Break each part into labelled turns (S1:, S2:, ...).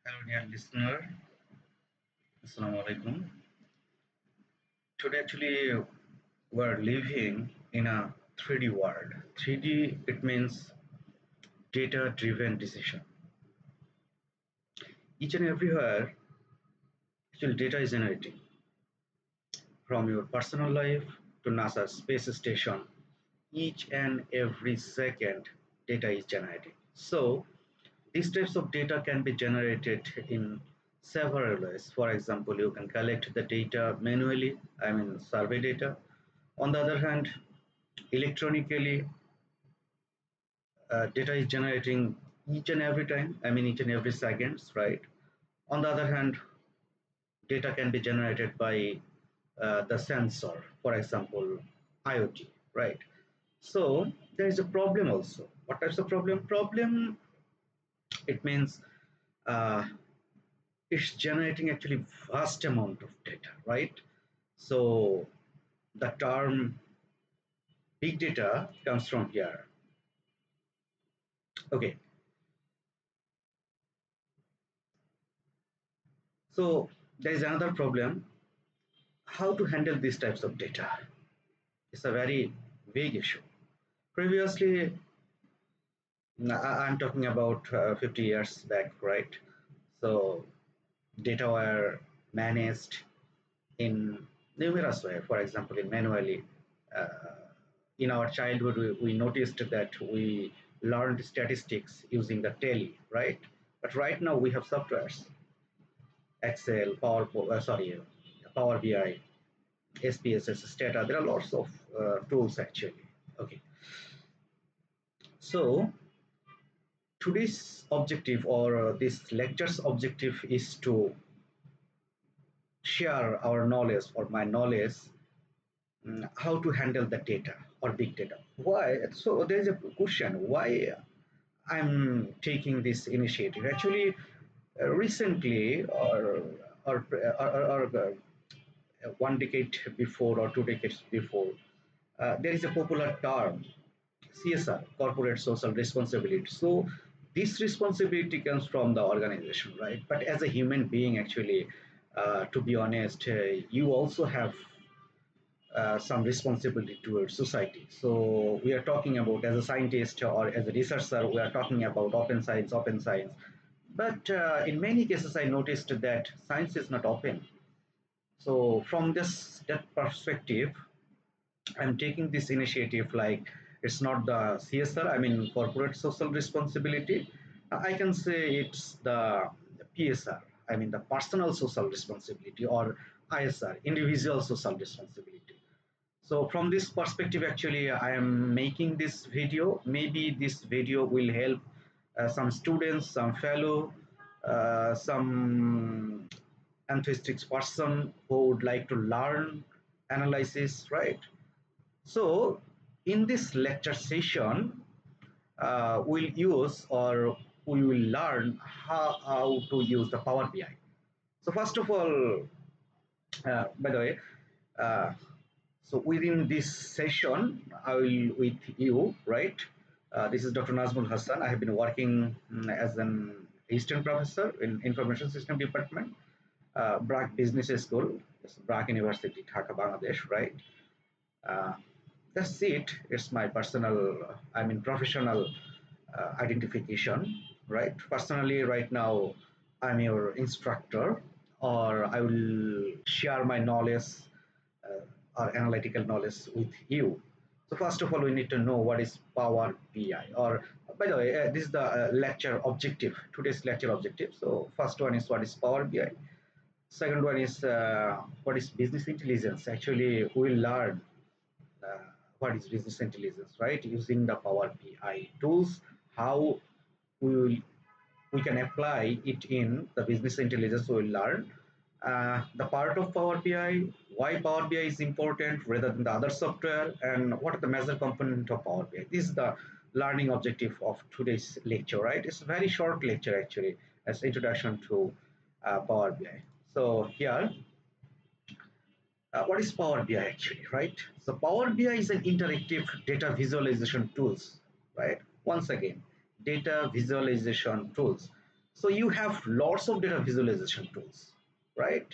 S1: Hello, dear listener. Assalamu alaikum. Today, actually, we're living in a 3D world. 3D, it means data-driven decision. Each and everywhere, actually, data is generating from your personal life to NASA space station. Each and every second, data is generating. So, these types of data can be generated in several ways. For example, you can collect the data manually, I mean survey data. On the other hand, electronically, data is generating each and every time, I mean each and every seconds, right? On the other hand, data can be generated by the sensor, for example, IoT, right? So there is a problem also. What types of problem? Problem, it means uh, it's generating actually vast amount of data, right? So the term big data comes from here. Okay, so there is another problem, how to handle these types of data. It's a very vague issue. Previously, I'm talking about 50 years back, right? So data were managed in numerous ways. For example, in manually, uh, in our childhood, we noticed that we learned statistics using the tally, right? But right now we have softwares, Excel, Power BI, SPSS, Stata. There are lots of tools actually. Okay, so today's objective or this lecture's objective is to share our knowledge or my knowledge, how to handle the data or big data. Why? So there's a question why I'm taking this initiative. Actually, recently or 1 decade before or 2 decades before, there is a popular term CSR, corporate social responsibility. So this responsibility comes from the organization, right? But as a human being, actually, to be honest, you also have some responsibility towards society. So we are talking about as a scientist or as a researcher, we are talking about open science, open science. But in many cases, I noticed that science is not open. So from this that perspective, I'm taking this initiative like it's not the CSR, I mean corporate social responsibility. I can say it's the PSR, I mean the personal social responsibility, or ISR, individual social responsibility. So from this perspective, actually, I am making this video. Maybe this video will help some students, some fellow, some enthusiastic person who would like to learn analysis, right? So in this lecture session, we'll use or we will learn how to use the Power BI. So first of all, by the way, uh, so within this session, I will with you, right? This is Dr. Nazmul Hassan. I have been working as an assistant professor in Information System Department, BRAC Business School, BRAC University, Dhaka, Bangladesh, right? Uh, that's it. It's my personal, I mean, professional identification, right? Personally, right now, I'm your instructor, or I will share my knowledge or analytical knowledge with you. So first of all, we need to know what is Power BI. Or by the way, this is the lecture objective. Today's lecture objective. So first one is what is Power BI. Second one is what is business intelligence. Actually, we'll learn uh, what is business intelligence, right? Using the Power BI tools, how we will we can apply it in the business intelligence. We'll learn the part of Power BI, why Power BI is important rather than the other software, and what are the major component of Power BI. This is the learning objective of today's lecture, right? It's a very short lecture actually as introduction to Power BI. So here, what is Power BI actually, right? So Power BI is an interactive data visualization tools, right? Once again, data visualization tools. So you have lots of data visualization tools, right?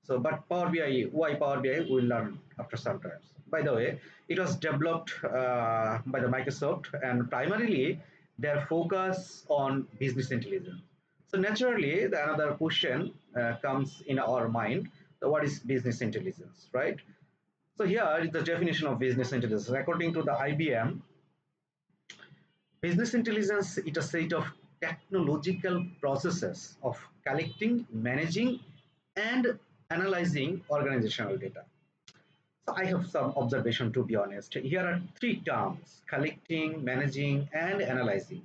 S1: So, but Power BI, why Power BI? We'll learn after some times. By the way, it was developed by the Microsoft, and primarily their focus on business intelligence. So naturally, the another question comes in our mind: so what is business intelligence, right? So here is the definition of business intelligence. According to the IBM, business intelligence is a set of technological processes of collecting, managing, and analyzing organizational data. So I have some observation to be honest. Here are three terms: collecting, managing, and analyzing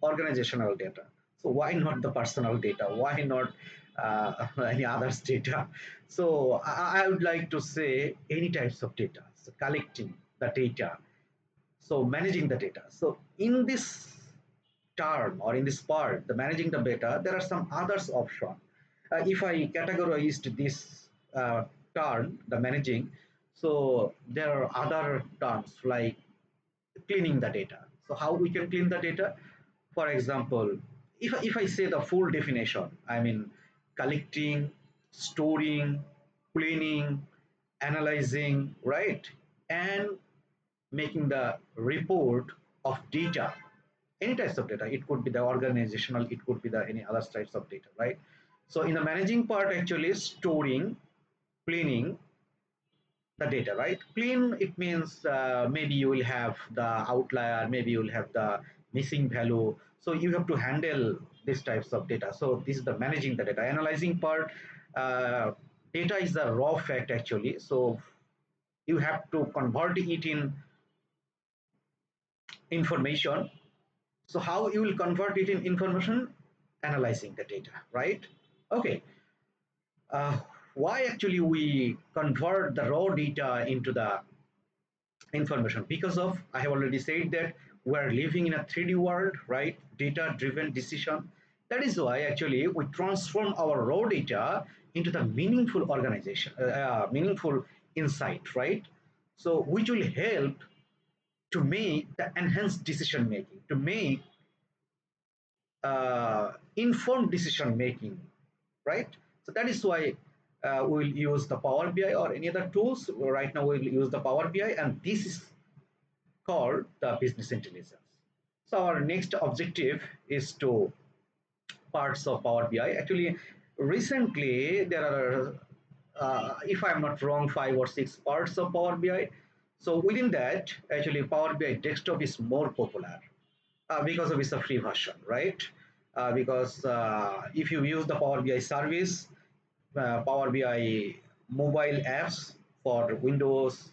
S1: organizational data. So why not the personal data? Why not any others data? So I would like to say any types of data. So collecting the data, so managing the data. So in this term or in this part, the managing the data, there are some others option. If I categorized this term, the managing, so there are other terms like cleaning the data. So how we can clean the data? For example, if I say the full definition, I mean collecting, storing, cleaning, analyzing, right? And making the report of data, any types of data. It could be the organizational, it could be the any other types of data, right? So in the managing part, actually storing, cleaning the data, right? Clean, it means maybe you will have the outlier, maybe you will have the missing value, so you have to handle these types of data. So this is the managing the data. Analyzing part, uh, data is the raw fact actually, so you have to convert it in information. So how you will convert it in information? Analyzing the data, right? Okay. Uh, why actually we convert the raw data into the information? Because of, I have already said that we're living in a 3D world, right? Data driven decision. That is why actually we transform our raw data into the meaningful organization, meaningful insight, right? So which will help to make the enhanced decision making, to make informed decision making, right? So that is why we'll use the Power BI or any other tools. Right now, we'll use the Power BI, and this is called the business intelligence. So our next objective is to parts of Power BI. Actually, recently there are, if I'm not wrong, 5 or 6 parts of Power BI. So within that, actually, Power BI desktop is more popular because of it's a free version, right? Because if you use the Power BI service, Power BI mobile apps for Windows,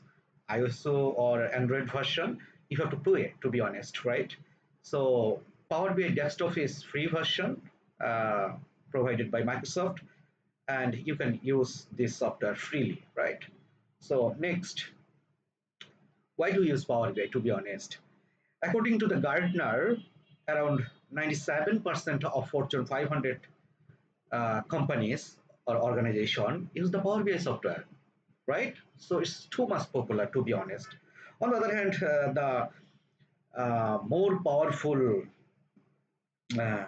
S1: iOS or Android version, you have to pay, to be honest, right? So Power BI desktop is free version uh, provided by Microsoft, and you can use this software freely, right? So next, why do you use Power BI? To be honest, according to the Gartner, around 97% of Fortune 500 companies or organization use the Power BI software, right? So it's too much popular, to be honest. On the other hand, the more powerful uh,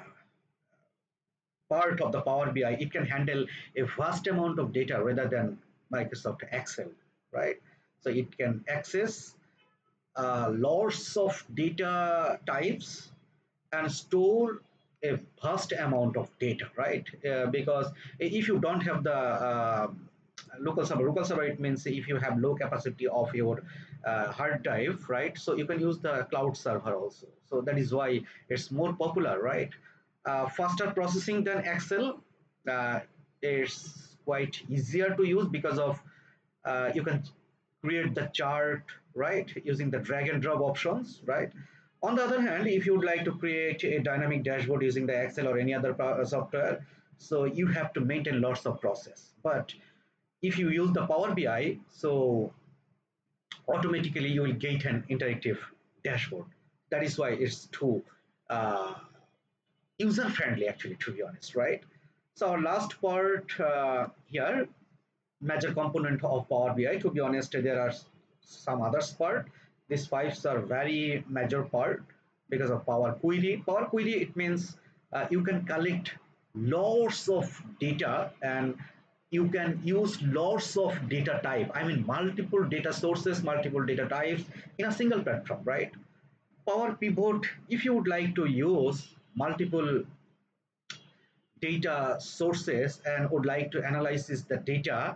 S1: part of the Power BI, it can handle a vast amount of data rather than Microsoft Excel, right? So it can access lots of data types and store a vast amount of data, right? Because if you don't have the local server, it means if you have low capacity of your hard drive, right? So you can use the cloud server also. So that is why it's more popular, right? Faster processing than Excel. Uh, it's quite easier to use because of you can create the chart, right, using the drag and drop options, right? On the other hand, if you would like to create a dynamic dashboard using the Excel or any other software, so you have to maintain lots of process. But if you use the Power BI, so automatically you will get an interactive dashboard. That is why it's too uh, user friendly, actually, to be honest, right? So our last part here, major component of Power BI. To be honest, there are some others part. These fives are very major part because of Power Query. Power Query, it means you can collect lots of data, and you can use lots of data type, I mean multiple data sources, multiple data types in a single platform, right? Power pivot, if you would like to use multiple data sources and would like to analyze the data,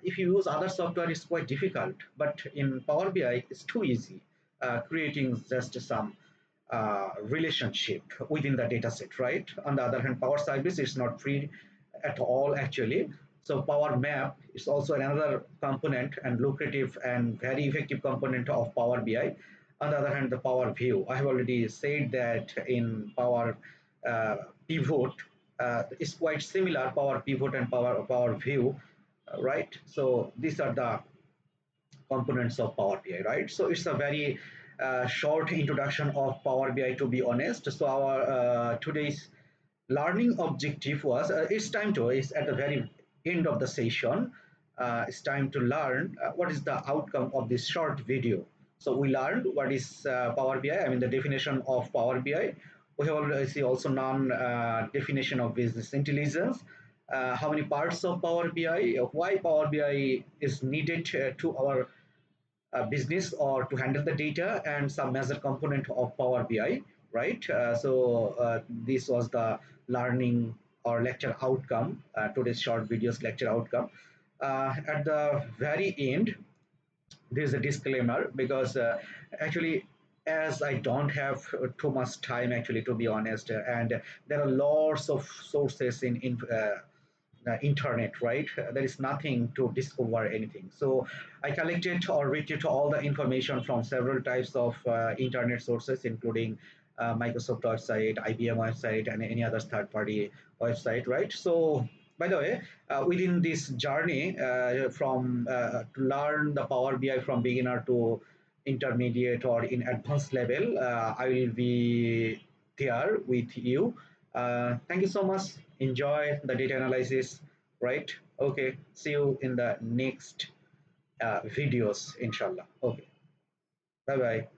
S1: if you use other software, it's quite difficult. But in Power BI, it's too easy, creating just some relationship within the data set, right? On the other hand, Power Service is not free at all, actually. So Power Map is also another component and lucrative and very effective component of Power BI. On the other hand, the Power View, I have already said that in Power uh, Pivot is quite similar, Power Pivot and Power View, right? So these are the components of Power BI, right? So it's a very short introduction of Power BI, to be honest. So our today's learning objective was, it's at the very end of the session. It's time to learn what is the outcome of this short video. So we learned what is Power BI, I mean the definition of Power BI. We have already also known definition of business intelligence, how many parts of Power BI, why Power BI is needed to our business or to handle the data, and some major component of Power BI, right? This was the learning or lecture outcome, today's short videos lecture outcome. At the very end, there's a disclaimer because actually, as I don't have too much time, actually, to be honest, and there are lots of sources in internet, right? There is nothing to discover anything. So I collected or retrieved all the information from several types of internet sources, including Microsoft website, IBM website, and any other third-party website, right? So, by the way, within this journey from to learn the Power BI from beginner to intermediate or in advanced level, I will be there with you. Thank you so much. Enjoy the data analysis, right? Okay, see you in the next videos, inshallah. Okay, bye bye.